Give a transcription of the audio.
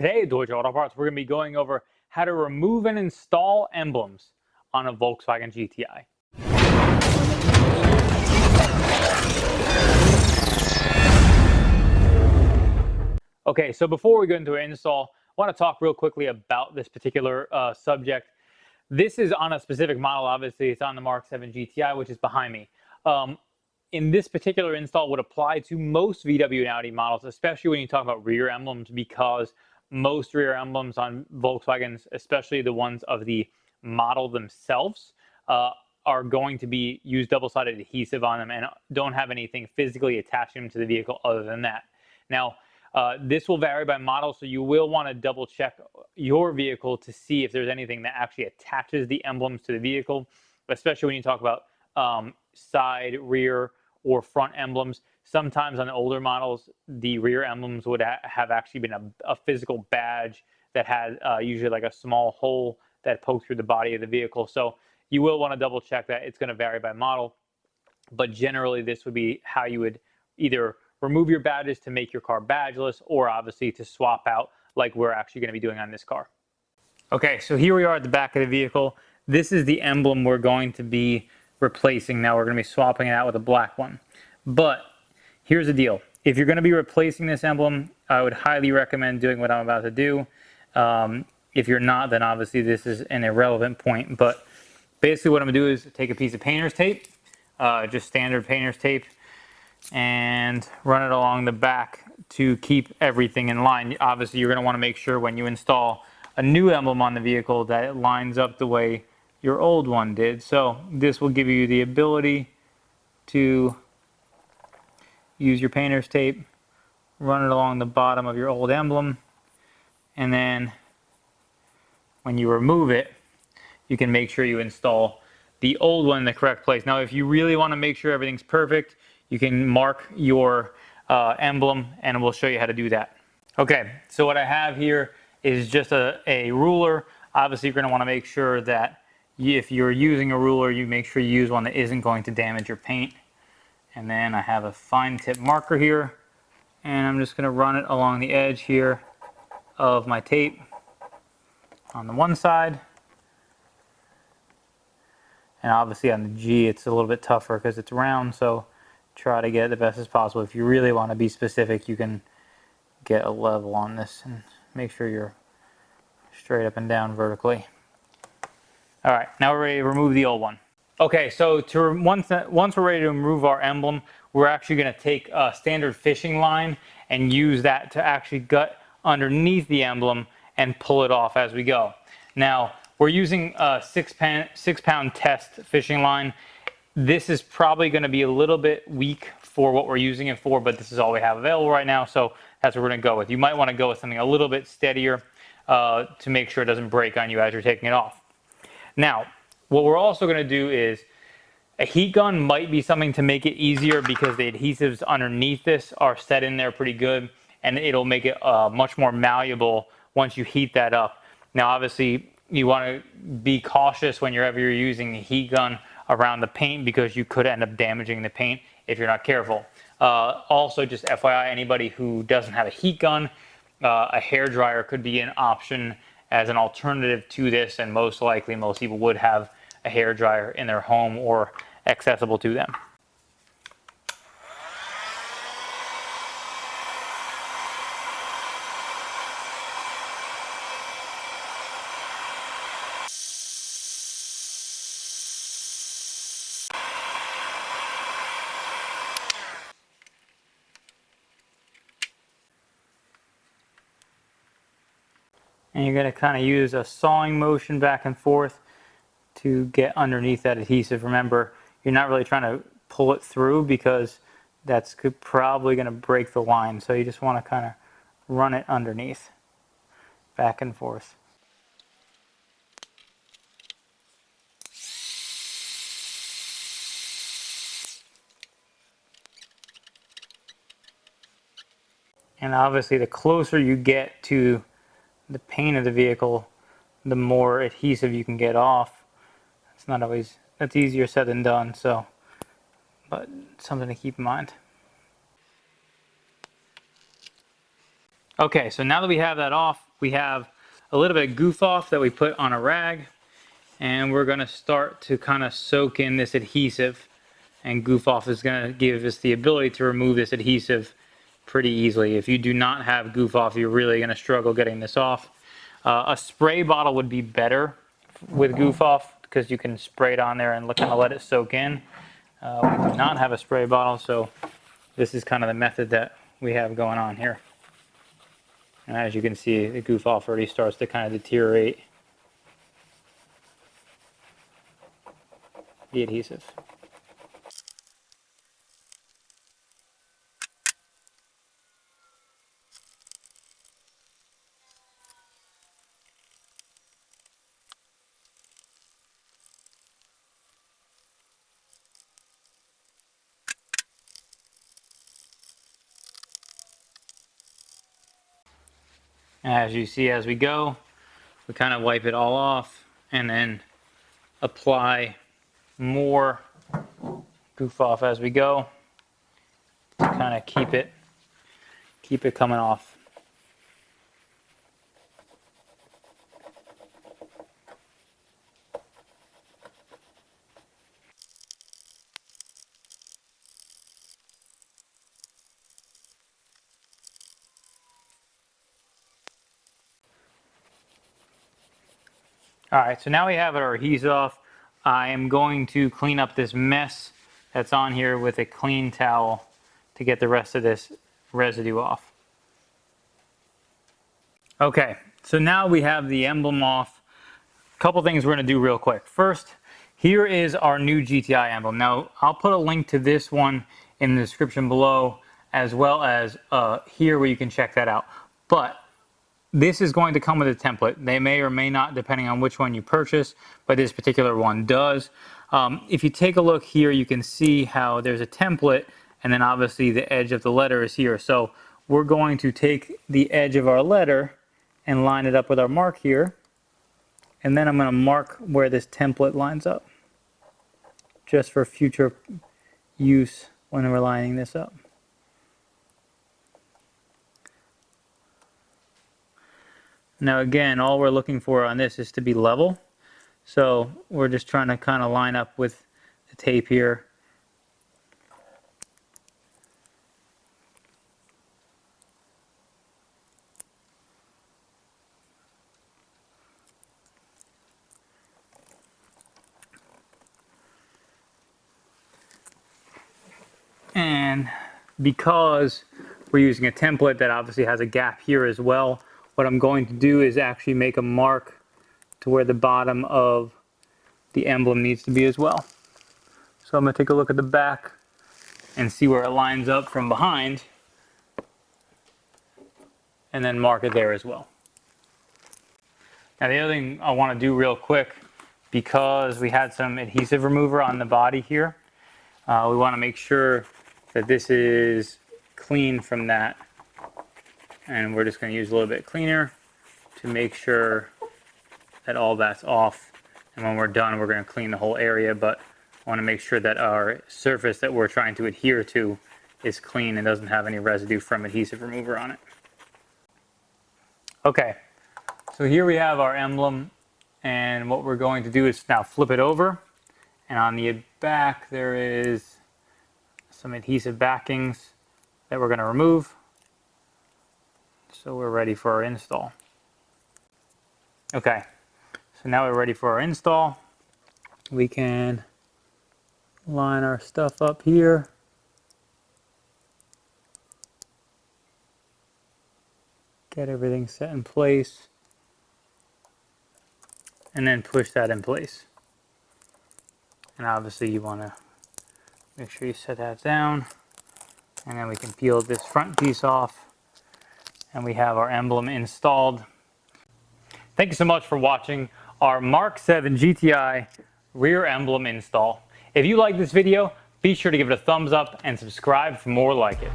Today at Deutsche Auto Parts, we're going to be going over how to remove and install emblems on a Volkswagen GTI. Okay, so before we go into an install, I want to talk real quickly about this particular subject. This is on a specific model. Obviously, it's on the MK7 GTI, which is behind me. In this particular install would apply to most VW and Audi models, especially when you talk about rear emblems, because most rear emblems on Volkswagens, especially the ones of the model themselves, are going to be use double-sided adhesive on them and don't have anything physically attaching them to the vehicle other than that. Now, this will vary by model, so you will want to double check your vehicle to see if there's anything that actually attaches the emblems to the vehicle, especially when you talk about side, rear, or front emblems. Sometimes on the older models, the rear emblems would have actually been a physical badge that had usually like a small hole that poked through the body of the vehicle. So you will want to double check that. It's going to vary by model, but generally this would be how you would either remove your badges to make your car badgeless, or obviously to swap out like we're actually going to be doing on this car. Okay, so here we are at the back of the vehicle. This is the emblem we're going to be replacing. Now we're going to be swapping it out with a black one. But here's the deal. If you're going to be replacing this emblem, I would highly recommend doing what I'm about to do. If you're not, then obviously this is an irrelevant point. But basically what I'm going to do is take a piece of painter's tape, just standard painter's tape, and run it along the back to keep everything in line. Obviously, you're going to want to make sure when you install a new emblem on the vehicle that it lines up the way your old one did. So this will give you the ability to use your painter's tape, run it along the bottom of your old emblem, and then when you remove it, you can make sure you install the old one in the correct place. Now, if you really want to make sure everything's perfect, you can mark your emblem, and we'll show you how to do that. Okay, so what I have here is just a ruler. Obviously, you're going to want to make sure that if you're using a ruler, you make sure you use one that isn't going to damage your paint. And then I have a fine tip marker here, and I'm just going to run it along the edge here of my tape on the one side. And obviously on the G, it's a little bit tougher because it's round, so try to get it the best as possible. If you really want to be specific, you can get a level on this and make sure you're straight up and down vertically. All right, now we're ready to remove the old one. Okay, so once we're ready to remove our emblem, we're actually going to take a standard fishing line and use that to actually gut underneath the emblem and pull it off as we go. Now, we're using a 6-pound test fishing line. This is probably going to be a little bit weak for what we're using it for, but this is all we have available right now, so that's what we're going to go with. You might want to go with something a little bit steadier to make sure it doesn't break on you as you're taking it off. Now, what we're also going to do is a heat gun might be something to make it easier, because the adhesives underneath this are set in there pretty good, and it'll make it much more malleable once you heat that up. Now, obviously, you want to be cautious whenever you're using a heat gun around the paint, because you could end up damaging the paint if you're not careful. Also, just FYI, anybody who doesn't have a heat gun, a hairdryer could be an option as an alternative to this, and most likely most people would have a hairdryer in their home or accessible to them. And you're going to kind of use a sawing motion back and forth to get underneath that adhesive. Remember, you're not really trying to pull it through, because that's probably going to break the line. So you just want to kind of run it underneath, back and forth. And obviously, the closer you get to the paint of the vehicle, the more adhesive you can get off. It's not always, that's easier said than done, so, but something to keep in mind. Okay, so now that we have that off, we have a little bit of goof off that we put on a rag, and we're going to start to kind of soak in this adhesive, and goof off is going to give us the ability to remove this adhesive pretty easily. If you do not have goof off, you're really going to struggle getting this off. A spray bottle would be better with goof off because you can spray it on there and kind of let it soak in. We do not have a spray bottle, so this is kind of the method that we have going on here. And as you can see, the goof off already starts to kind of deteriorate the adhesive. As you see, as we go, we kind of wipe it all off and then apply more goof off as we go to kind of keep it coming off. All right, so now we have our adhesive off. I am going to clean up this mess that's on here with a clean towel to get the rest of this residue off. Okay, so now we have the emblem off. A couple things we're going to do real quick. First, here is our new GTI emblem. Now, I'll put a link to this one in the description below, as well as here where you can check that out. But this is going to come with a template. They may or may not, depending on which one you purchase, but this particular one does. If you take a look here, you can see how there's a template, and then obviously the edge of the letter is here. So we're going to take the edge of our letter and line it up with our mark here, and then I'm going to mark where this template lines up, just for future use when we're lining this up. Now again, all we're looking for on this is to be level. So we're just trying to kind of line up with the tape here. And because we're using a template that obviously has a gap here as well, what I'm going to do is actually make a mark to where the bottom of the emblem needs to be as well. So I'm going to take a look at the back and see where it lines up from behind, and then mark it there as well. Now the other thing I want to do real quick, because we had some adhesive remover on the body here, we want to make sure that this is clean from that. And we're just going to use a little bit cleaner to make sure that all that's off. And when we're done, we're going to clean the whole area, but I want to make sure that our surface that we're trying to adhere to is clean and doesn't have any residue from adhesive remover on it. Okay, so here we have our emblem, and what we're going to do is now flip it over, and on the back there is some adhesive backings that we're going to remove. So we're ready for our install. Okay, so now we're ready for our install. We can line our stuff up here. Get everything set in place. And then push that in place. And obviously you want to make sure you set that down. And then we can peel this front piece off. And we have our emblem installed. Thank you so much for watching our MK7 GTI rear emblem install. If you like this video, be sure to give it a thumbs up and subscribe for more like it.